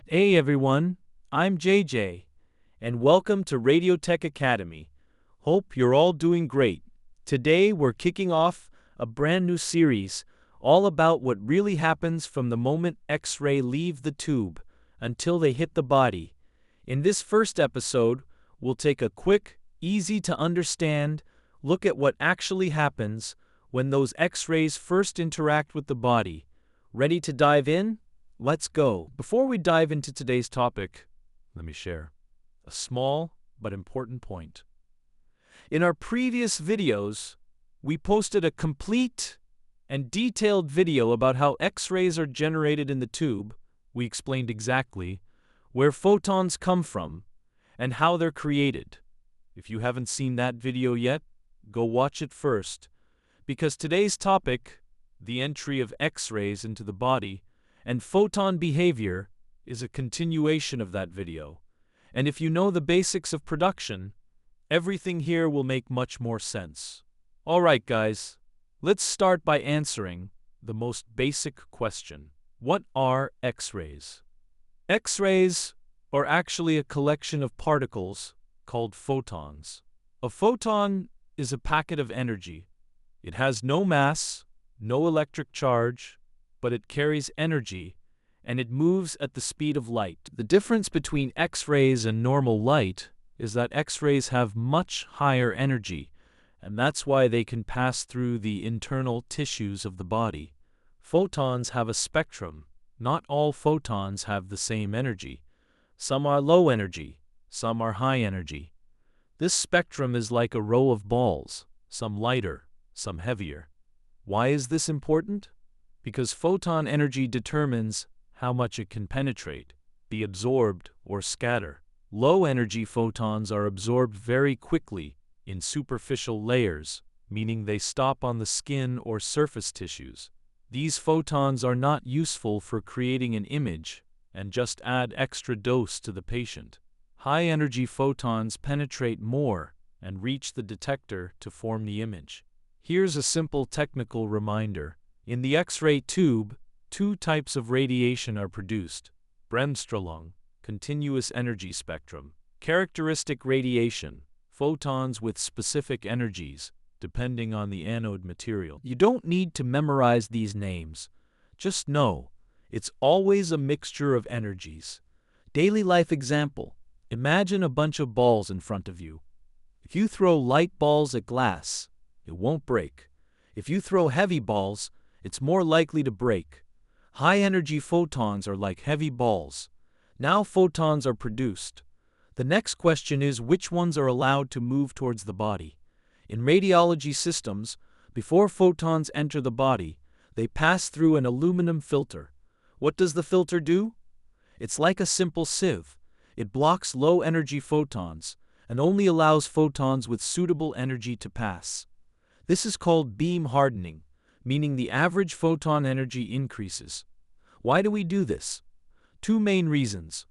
Hey everyone, I'm JJ, and welcome to Radiotech Academy. Hope you're all doing great. Today we're kicking off a brand new series all about what really happens from the moment X-ray leave the tube until they hit the body. In this first episode, we'll take a quick, easy to understand look at what actually happens when those X-rays first interact with the body. Ready to dive in? Let's go. Before we dive into today's topic, let me share a small but important point. In our previous videos, we posted a complete and detailed video about how X-rays are generated in the tube. We explained exactly where photons come from and how they're created. If you haven't seen that video yet, go watch it first, because today's topic, the entry of X-rays into the body and photon behavior, is a continuation of that video. And if you know the basics of production, everything here will make much more sense. Alright guys, let's start by answering the most basic question. What are X-rays? X-rays are actually a collection of particles called photons. A photon is a packet of energy. It has no mass, no electric charge, but it carries energy, and it moves at the speed of light. The difference between X-rays and normal light is that X-rays have much higher energy, and that's why they can pass through the internal tissues of the body. Photons have a spectrum. Not all photons have the same energy. Some are low energy, some are high energy. This spectrum is like a row of balls, some lighter, some heavier. Why is this important? Because photon energy determines how much it can penetrate, be absorbed, or scatter. Low-energy photons are absorbed very quickly in superficial layers, meaning they stop on the skin or surface tissues. These photons are not useful for creating an image and just add extra dose to the patient. High-energy photons penetrate more and reach the detector to form the image. Here's a simple technical reminder. In the X-ray tube, two types of radiation are produced: Bremsstrahlung, continuous energy spectrum; characteristic radiation, photons with specific energies, depending on the anode material. You don't need to memorize these names. Just know, it's always a mixture of energies. Daily life example. Imagine a bunch of balls in front of you. If you throw light balls at glass, it won't break. If you throw heavy balls, it's more likely to break. High-energy photons are like heavy balls. Now photons are produced. The next question is which ones are allowed to move towards the body. In radiology systems, before photons enter the body, they pass through an aluminum filter. What does the filter do? It's like a simple sieve. It blocks low-energy photons and only allows photons with suitable energy to pass. This is called beam hardening, meaning the average photon energy increases. Why do we do this? Two main reasons.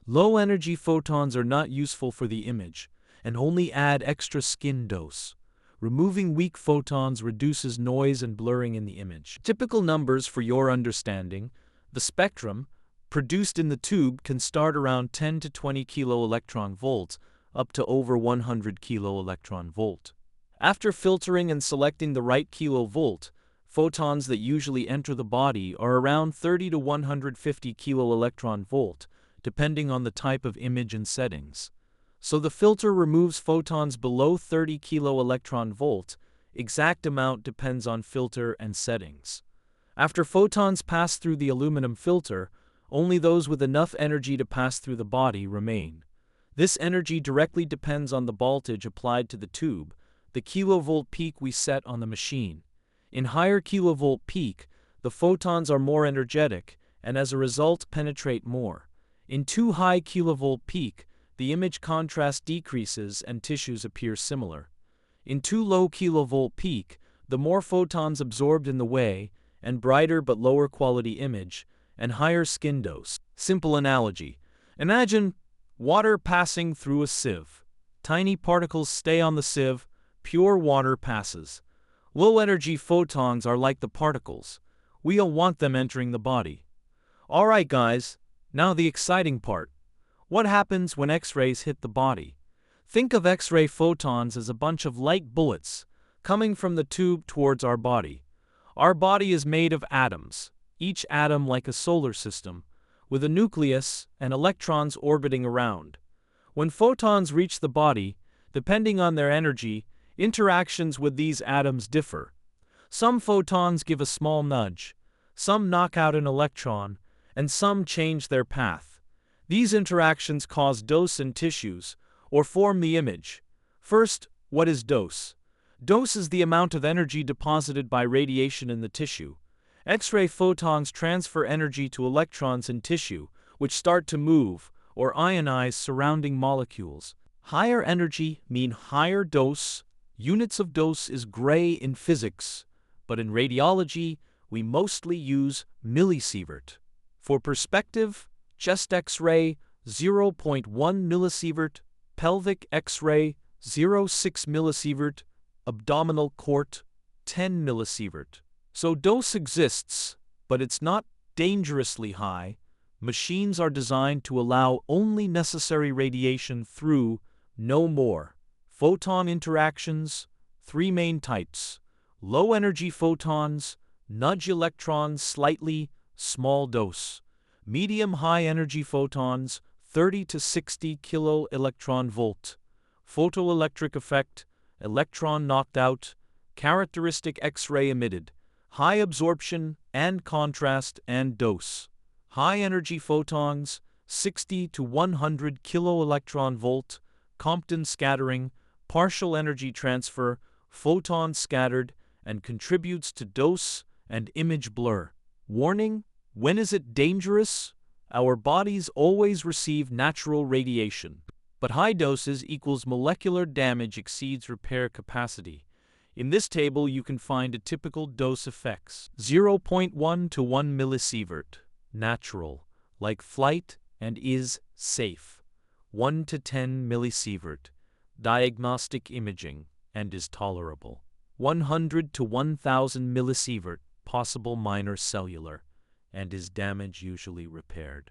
Low-energy photons are not useful for the image and only add extra skin dose. Removing weak photons reduces noise and blurring in the image. Typical numbers for your understanding: the spectrum produced in the tube can start around 10 to 20 kilo-electron volts up to over 100 kilo-electron volt. After filtering and selecting the right kilovolt, photons that usually enter the body are around 30 to 150 kilo-electron volt, depending on the type of image and settings. So the filter removes photons below 30 kilo-electron volt. Exact amount depends on filter and settings. After photons pass through the aluminum filter, only those with enough energy to pass through the body remain. This energy directly depends on the voltage applied to the tube, the kilovolt peak we set on the machine. In higher kilovolt peak, the photons are more energetic and as a result penetrate more. In too high kilovolt peak, the image contrast decreases and tissues appear similar. In too low kilovolt peak, the more photons absorbed in the way, and brighter but lower quality image, and higher skin dose. Simple analogy. Imagine water passing through a sieve. Tiny particles stay on the sieve, pure water passes. Low-energy photons are like the particles. We don't want them entering the body. Alright guys, Now the exciting part. What happens when X-rays hit the body? Think of X-ray photons as a bunch of light bullets coming from the tube towards our body. Our body is made of atoms, each atom like a solar system, with a nucleus and electrons orbiting around. When photons reach the body, depending on their energy, interactions with these atoms differ. Some photons give a small nudge, some knock out an electron, and some change their path. These interactions cause dose in tissues, or form the image. First, what is dose? Dose is the amount of energy deposited by radiation in the tissue. X-ray photons transfer energy to electrons in tissue, which start to move or ionize surrounding molecules. Higher energy mean higher dose. Units of dose is gray in physics, but in radiology, we mostly use millisievert. For perspective, chest X-ray 0.1 millisievert, pelvic X-ray 0.6 millisievert, abdominal cort 10 millisievert. So dose exists, but it's not dangerously high. Machines are designed to allow only necessary radiation through, no more. Photon interactions, three main types. Low-energy photons, nudge electrons slightly, small dose. Medium-high-energy photons, 30 to 60 kilo-electron-volt. Photoelectric effect, electron knocked out, characteristic X-ray emitted. High absorption and contrast and dose. High-energy photons, 60 to 100 kilo-electron-volt, Compton scattering, partial energy transfer, photons scattered, and contributes to dose and image blur. Warning: when is it dangerous? Our bodies always receive natural radiation, but high doses equals molecular damage exceeds repair capacity. In this table you can find a typical dose effects. 0.1 to 1 millisievert, natural, like flight and is safe. 1 to 10 millisievert, diagnostic imaging, and is tolerable. 100 to 1000 millisievert, possible minor cellular, and is damage usually repaired.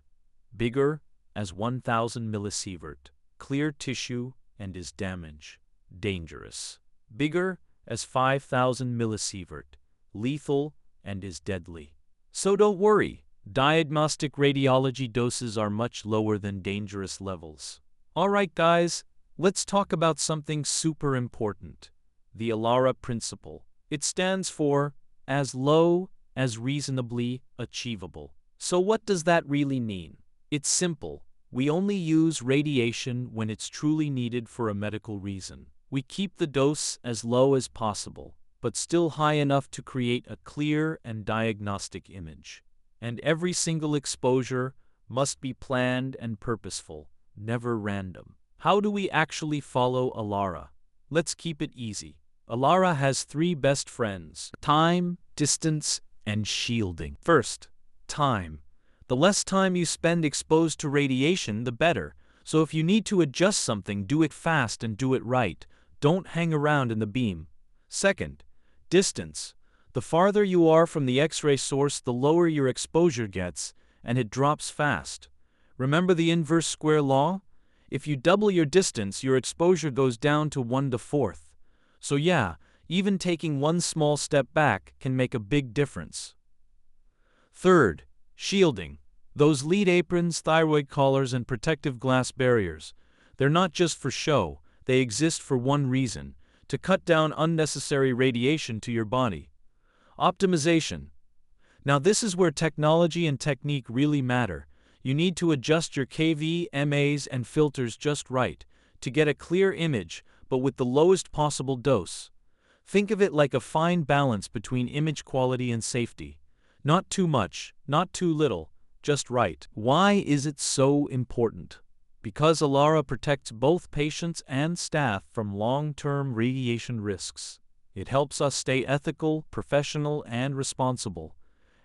Bigger as 1000 millisievert, clear tissue and is damage, dangerous. Bigger as 5000 millisievert, lethal and is deadly. So don't worry, diagnostic radiology doses are much lower than dangerous levels. Alright guys, let's talk about something super important. The ALARA principle. It stands for as low as reasonably achievable. So what does that really mean? It's simple. We only use radiation when it's truly needed for a medical reason. We keep the dose as low as possible, but still high enough to create a clear and diagnostic image. And every single exposure must be planned and purposeful, never random. How do we actually follow ALARA? Let's keep it easy. ALARA has three best friends: time, distance, and shielding. First, time. The less time you spend exposed to radiation, the better. So if you need to adjust something, do it fast and do it right. Don't hang around in the beam. Second, distance. The farther you are from the X-ray source, the lower your exposure gets, and it drops fast. Remember the inverse square law? If you double your distance, your exposure goes down to 1/4. So yeah, even taking one small step back can make a big difference. Third, shielding. Those lead aprons, thyroid collars, and protective glass barriers. They're not just for show, they exist for one reason: to cut down unnecessary radiation to your body. Optimization. Now this is where technology and technique really matter. You need to adjust your kV, MAs, and filters just right to get a clear image, but with the lowest possible dose. Think of it like a fine balance between image quality and safety. Not too much, not too little, just right. Why is it so important? Because ALARA protects both patients and staff from long-term radiation risks. It helps us stay ethical, professional, and responsible.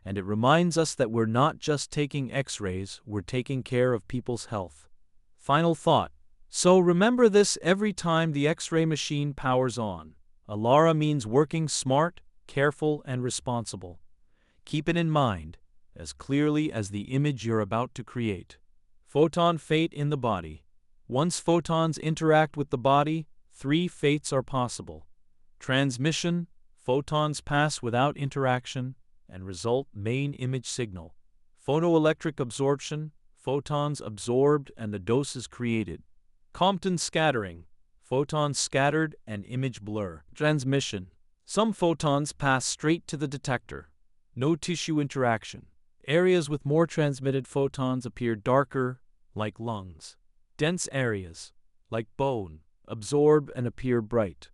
And it reminds us that we're not just taking X-rays, we're taking care of people's health. Final thought. So remember this every time the X-ray machine powers on. ALARA means working smart, careful, and responsible. Keep it in mind. as clearly as the image you're about to create. Photon fate in the body. Once photons interact with the body, three fates are possible. Transmission, photons pass without interaction and result main image signal. Photoelectric absorption, photons absorbed and the dose is created. Compton scattering, photons scattered and image blur. Transmission, some photons pass straight to the detector. No tissue interaction. Areas with more transmitted photons appear darker, like lungs. Dense areas, like bone, absorb and appear bright.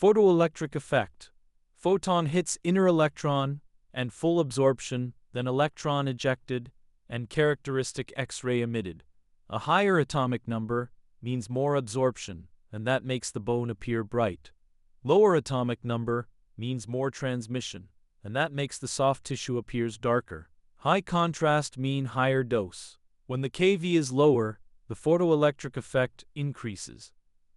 Photoelectric effect. Photon hits inner electron and full absorption, then electron ejected and characteristic X-ray emitted. A higher atomic number means more absorption, and that makes the bone appear bright. Lower atomic number means more transmission, and that makes the soft tissue appears darker. High contrast mean higher dose. When the kV is lower, the photoelectric effect increases.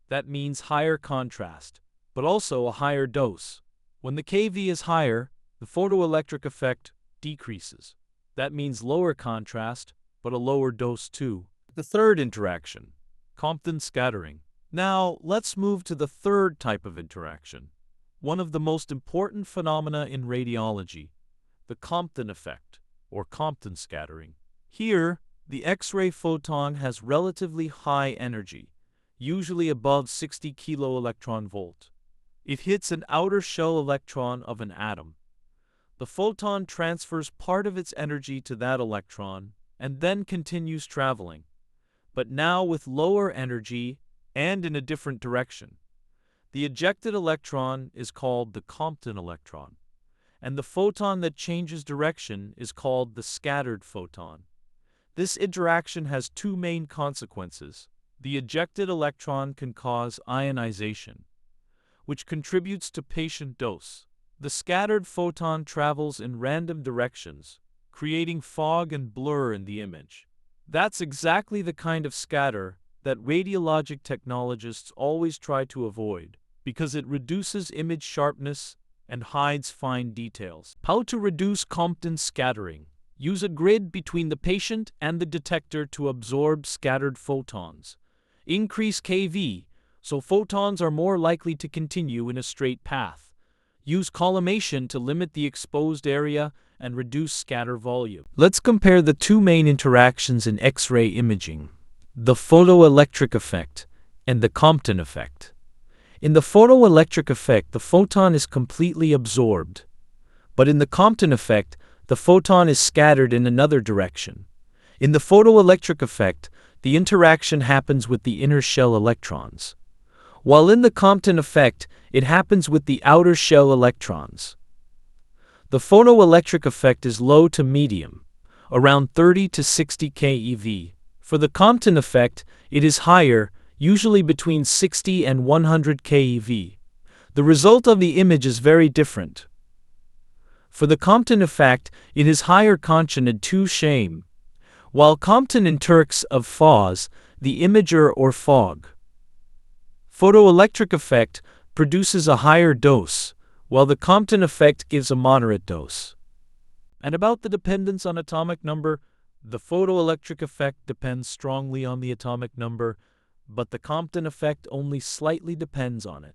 That means higher contrast, but also a higher dose. When the kV is higher, the photoelectric effect decreases. That means lower contrast, but a lower dose too. The third interaction, Compton scattering. Now, let's move to the third type of interaction, one of the most important phenomena in radiology, the Compton effect, or Compton scattering. Here, the X-ray photon has relatively high energy, usually above 60 keV. It hits an outer shell electron of an atom. The photon transfers part of its energy to that electron and then continues traveling, but now with lower energy and in a different direction. The ejected electron is called the Compton electron, and the photon that changes direction is called the scattered photon. This interaction has two main consequences. The ejected electron can cause ionization, which contributes to patient dose. The scattered photon travels in random directions, creating fog and blur in the image. That's exactly the kind of scatter that radiologic technologists always try to avoid, because it reduces image sharpness and hides fine details. How to reduce Compton scattering? Use a grid between the patient and the detector to absorb scattered photons. Increase kV, so photons are more likely to continue in a straight path. Use collimation to limit the exposed area and reduce scatter volume. Let's compare the two main interactions in X-ray imaging, the photoelectric effect and the Compton effect. In the photoelectric effect, the photon is completely absorbed, but in the Compton effect, the photon is scattered in another direction. In the photoelectric effect, the interaction happens with the inner shell electrons, while in the Compton effect, it happens with the outer shell electrons. The photoelectric effect is low to medium, around 30 to 60 keV. For the Compton effect, it is higher, usually between 60 and 100 keV. The result of the image is very different. For the Compton effect, it is higher consonant to shame, while Compton in Turks of Foz, the imager or fog. Photoelectric effect produces a higher dose, while the Compton effect gives a moderate dose. And about the dependence on atomic number, the photoelectric effect depends strongly on the atomic number, but the Compton effect only slightly depends on it.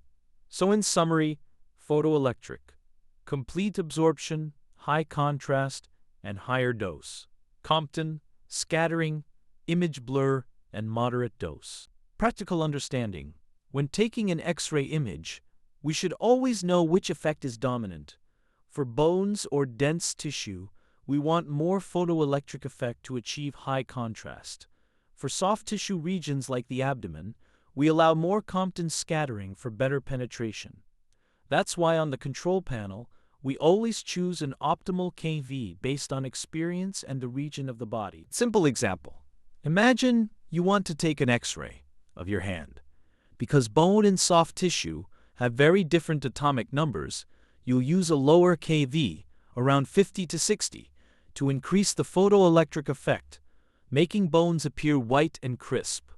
So in summary, photoelectric, complete absorption, high contrast, and higher dose. Compton, scattering, image blur, and moderate dose. Practical understanding. When taking an X-ray image, we should always know which effect is dominant. For bones or dense tissue, we want more photoelectric effect to achieve high contrast. For soft tissue regions like the abdomen, we allow more Compton scattering for better penetration. That's why on the control panel, we always choose an optimal kV based on experience and the region of the body. Simple example. Imagine you want to take an X-ray of your hand. Because bone and soft tissue have very different atomic numbers, you'll use a lower kV, around 50 to 60, to increase the photoelectric effect, making bones appear white and crisp.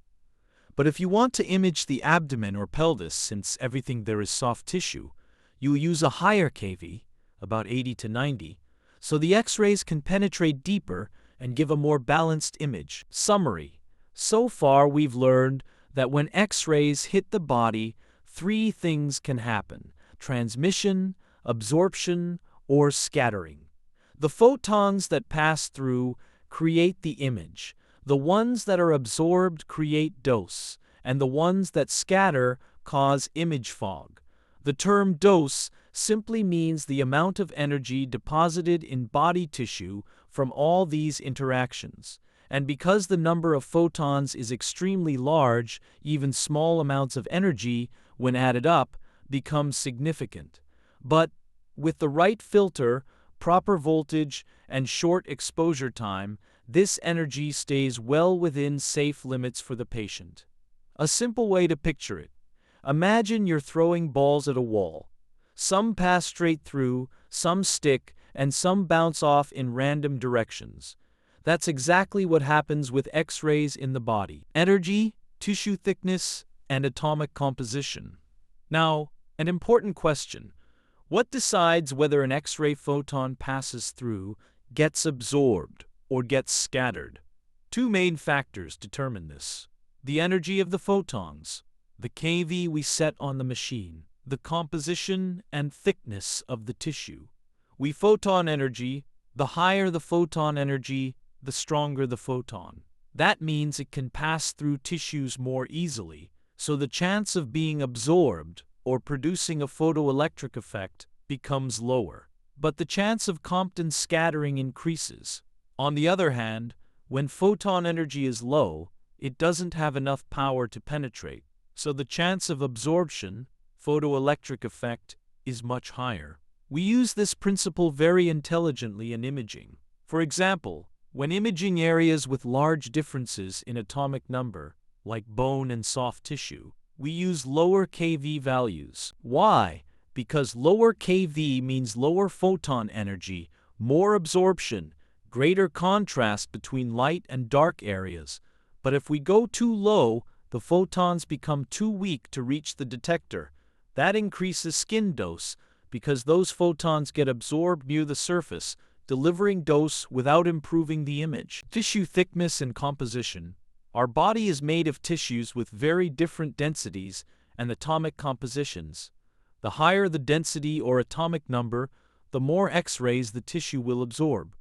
But if you want to image the abdomen or pelvis, since everything there is soft tissue, you'll use a higher kV, about 80 to 90, so the X-rays can penetrate deeper and give a more balanced image. Summary. So far we've learned that when X-rays hit the body, three things can happen: transmission, absorption, or scattering. The photons that pass through create the image. The ones that are absorbed create dose, and the ones that scatter cause image fog. The term dose simply means the amount of energy deposited in body tissue from all these interactions. And because the number of photons is extremely large, even small amounts of energy, when added up, become significant. But with the right filter, proper voltage, and short exposure time, this energy stays well within safe limits for the patient. A simple way to picture it: imagine you're throwing balls at a wall. Some pass straight through, some stick, and some bounce off in random directions. That's exactly what happens with X-rays in the body: energy, tissue thickness, and atomic composition. Now, an important question: what decides whether an X-ray photon passes through, gets absorbed, or gets scattered? Two main factors determine this: the energy of the photons, the kV we set on the machine, the composition and thickness of the tissue. Photon energy: the higher the photon energy, the stronger the photon. That means it can pass through tissues more easily, so the chance of being absorbed or producing a photoelectric effect becomes lower. But the chance of Compton scattering increases. On the other hand, when photon energy is low, it doesn't have enough power to penetrate, so the chance of absorption, photoelectric effect, is much higher. We use this principle very intelligently in imaging. For example, when imaging areas with large differences in atomic number, like bone and soft tissue, we use lower kV values. Why? Because lower kV means lower photon energy, more absorption, greater contrast between light and dark areas. But if we go too low, the photons become too weak to reach the detector. That increases skin dose, because those photons get absorbed near the surface, delivering dose without improving the image. Tissue thickness and composition. Our body is made of tissues with very different densities and atomic compositions. The higher the density or atomic number, the more X-rays the tissue will absorb.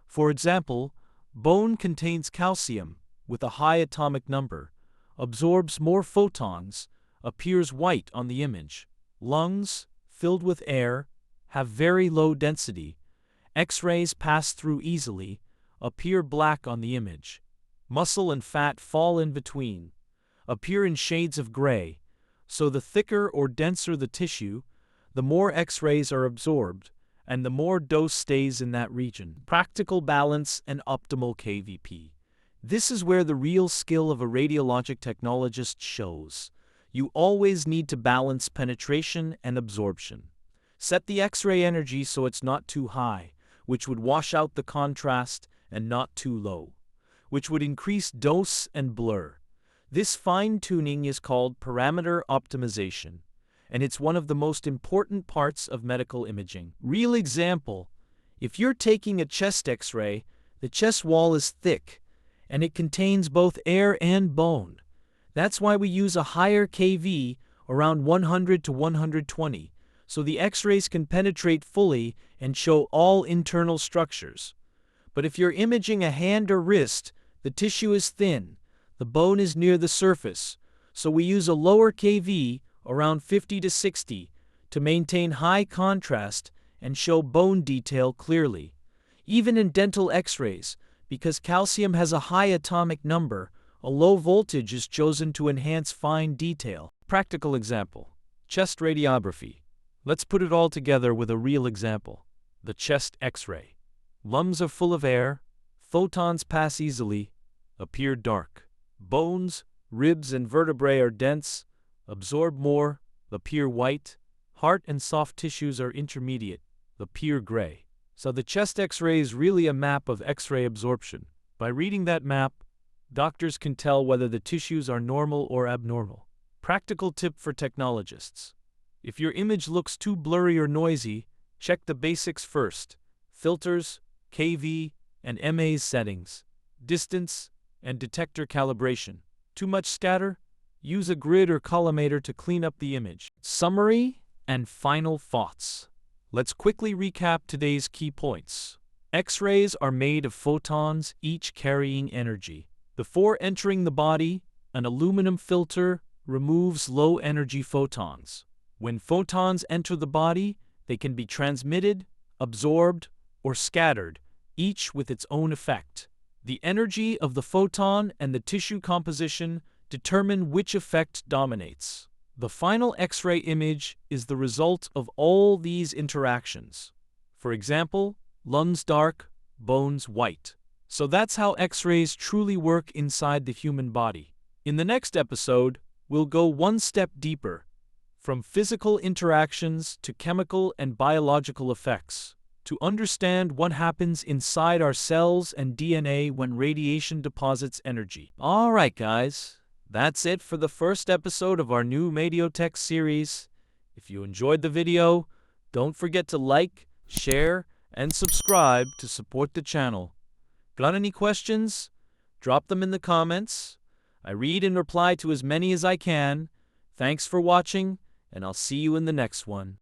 For example, bone contains calcium with a high atomic number, absorbs more photons, appears white on the image. Lungs, filled with air, have very low density. X-rays pass through easily, appear black on the image. Muscle and fat fall in between, appear in shades of gray. So the thicker or denser the tissue, the more X-rays are absorbed, and the more dose stays in that region. Practical balance and optimal kVp. This is where the real skill of a radiologic technologist shows. You always need to balance penetration and absorption. Set the X-ray energy so it's not too high, which would wash out the contrast, and not too low, which would increase dose and blur. This fine-tuning is called parameter optimization, and it's one of the most important parts of medical imaging. Real example: if you're taking a chest X-ray, the chest wall is thick, and it contains both air and bone. That's why we use a higher kV, around 100 to 120, so the X-rays can penetrate fully and show all internal structures. But if you're imaging a hand or wrist, the tissue is thin, the bone is near the surface, so we use a lower kV, around 50 to 60, to maintain high contrast and show bone detail clearly. Even in dental X-rays, because calcium has a high atomic number, a low voltage is chosen to enhance fine detail. Practical example: chest radiography. Let's put it all together with a real example: the chest X-ray. Lungs are full of air, photons pass easily, appear dark. Bones, ribs, and vertebrae are dense, absorb more, appear white. Heart and soft tissues are intermediate, appear gray. So the chest X-ray is really a map of X-ray absorption. By reading that map, doctors can tell whether the tissues are normal or abnormal. Practical tip for technologists: if your image looks too blurry or noisy, check the basics first. filters, kV, and mA settings, distance, and detector calibration. Too much scatter? Use a grid or collimator to clean up the image. Summary and final thoughts. Let's quickly recap today's key points. X-rays are made of photons, each carrying energy. Before entering the body, an aluminum filter removes low-energy photons. When photons enter the body, they can be transmitted, absorbed, or scattered, each with its own effect. The energy of the photon and the tissue composition determine which effect dominates. The final X-ray image is the result of all these interactions. For example, lungs dark, bones white. So that's how X-rays truly work inside the human body. In the next episode, we'll go one step deeper, from physical interactions to chemical and biological effects, to understand what happens inside our cells and DNA when radiation deposits energy. All right, guys, that's it for the first episode of our new Radiotech series. If you enjoyed the video, don't forget to like, share, and subscribe to support the channel. Got any questions? Drop them in the comments. I read and reply to as many as I can. Thanks for watching, and I'll see you in the next one.